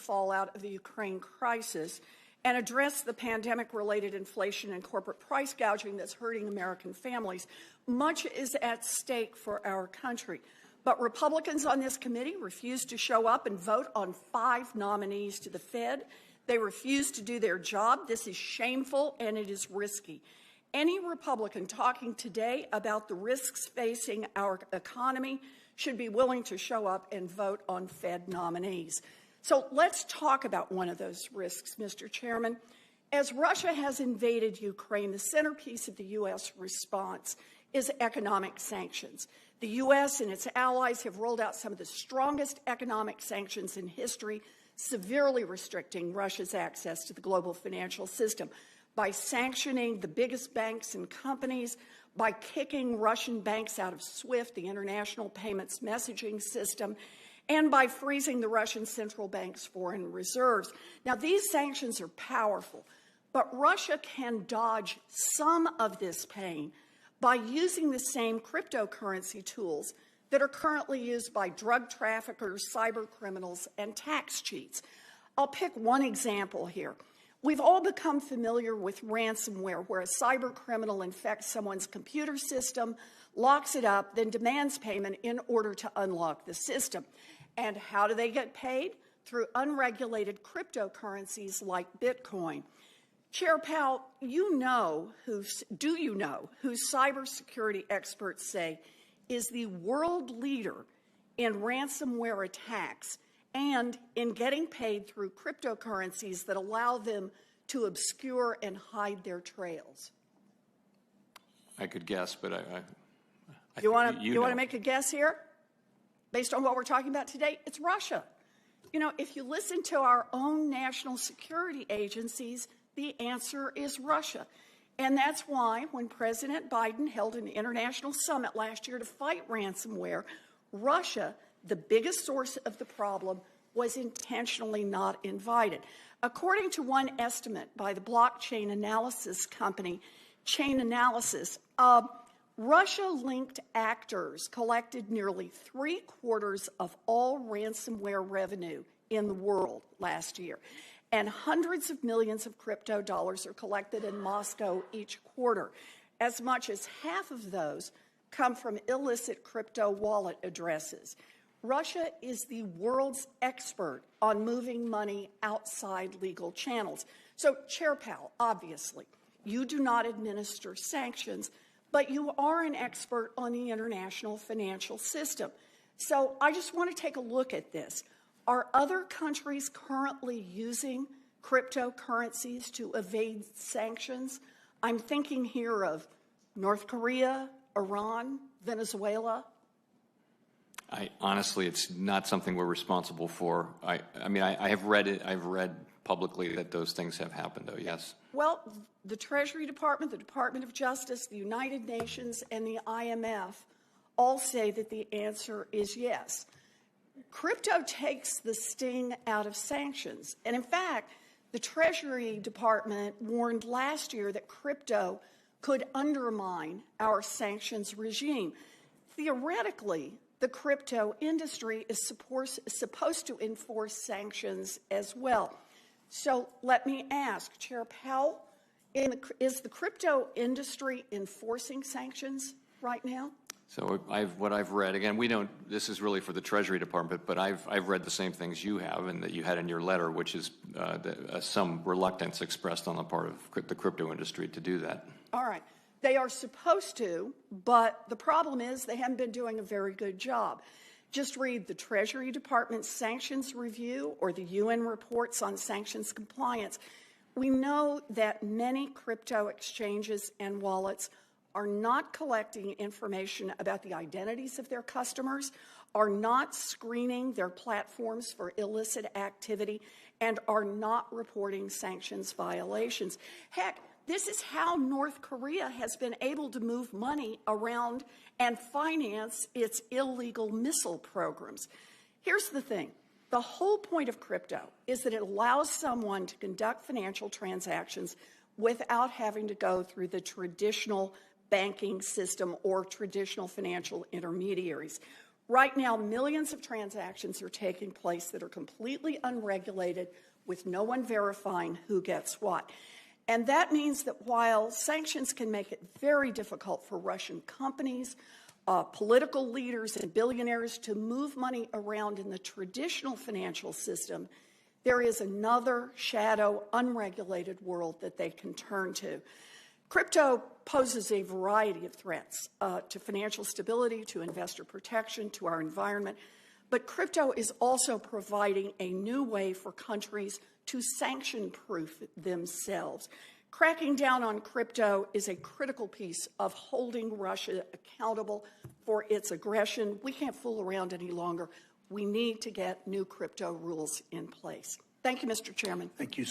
fallout of the Ukraine crisis and address the pandemic-related inflation and corporate price gouging that's hurting American families, much is at stake for our country. But Republicans on this committee refuse to show up and vote on 5 nominees to the Fed. They refuse to do their job. This is shameful and it is risky. Any Republican talking today about the risks facing our economy should be willing to show up and vote on Fed nominees. So let's talk about one of those risks, Mr. Chairman. As Russia has invaded Ukraine, the centerpiece of the U.S. response is economic sanctions. The U.S. and its allies have rolled out some of the strongest economic sanctions in history, severely restricting Russia's access to the global financial system by sanctioning the biggest banks and companies, by kicking Russian banks out of SWIFT, the international payments messaging system, and by freezing the Russian central bank's foreign reserves. Now, these sanctions are powerful, but Russia can dodge some of this pain by using the same cryptocurrency tools that are currently used by drug traffickers, cyber criminals, and tax cheats. I'll pick one example here. We've all become familiar with ransomware, where a cyber criminal infects someone's computer system, locks it up, then demands payment in order to unlock the system. And how do they get paid? Through unregulated cryptocurrencies like Bitcoin. Chair Powell, do you know who cybersecurity experts say is the world leader in ransomware attacks and in getting paid through cryptocurrencies that allow them to obscure and hide their trails? I could guess, but you want to make a guess here? Based on what we're talking about today, it's Russia. You know, if you listen to our own national security agencies, the answer is Russia. And that's why when President Biden held an international summit last year to fight ransomware, Russia, the biggest source of the problem, was intentionally not invited. According to one estimate by the blockchain analysis company, Chainalysis, Russia-linked actors collected nearly 3/4 of all ransomware revenue in the world last year. And hundreds of millions of crypto dollars are collected in Moscow each quarter. As much as half of those come from illicit crypto wallet addresses. Russia is the world's expert on moving money outside legal channels. So, Chair Powell, obviously, you do not administer sanctions, but you are an expert on the international financial system. So I just want to take a look at this. Are other countries currently using cryptocurrencies to evade sanctions? I'm thinking here of North Korea, Iran, Venezuela. Honestly, it's not something we're responsible for. I mean, I have read it. I've read publicly that those things have happened, though, yes. Well, the Treasury Department, the Department of Justice, the United Nations, and the IMF all say that the answer is yes. Crypto takes the sting out of sanctions. And in fact, the Treasury Department warned last year that crypto could undermine our sanctions regime. Theoretically, the crypto industry is supposed to enforce sanctions as well. So let me ask, Chair Powell, is the crypto industry enforcing sanctions right now? So what I've read, again, this is really for the Treasury Department, but I've read the same things you have and that you had in your letter, which is some reluctance expressed on the part of the crypto industry to do that. All right. They are supposed to, but the problem is they haven't been doing a very good job. Just read the Treasury Department's sanctions review or the UN reports on sanctions compliance. We know that many crypto exchanges and wallets are not collecting information about the identities of their customers, are not screening their platforms for illicit activity, and are not reporting sanctions violations. Heck, this is how North Korea has been able to move money around and finance its illegal missile programs. Here's the thing. The whole point of crypto is that it allows someone to conduct financial transactions without having to go through the traditional banking system or traditional financial intermediaries. Right now, millions of transactions are taking place that are completely unregulated with no one verifying who gets what. And that means that while sanctions can make it very difficult for Russian companies, political leaders, and billionaires to move money around in the traditional financial system, there is another shadow, unregulated world that they can turn to. Crypto poses a variety of threats to financial stability, to investor protection, to our environment. But crypto is also providing a new way for countries to sanction-proof themselves. Cracking down on crypto is a critical piece of holding Russia accountable for its aggression. We can't fool around any longer. We need to get new crypto rules in place. Thank you, Mr. Chairman. Thank you.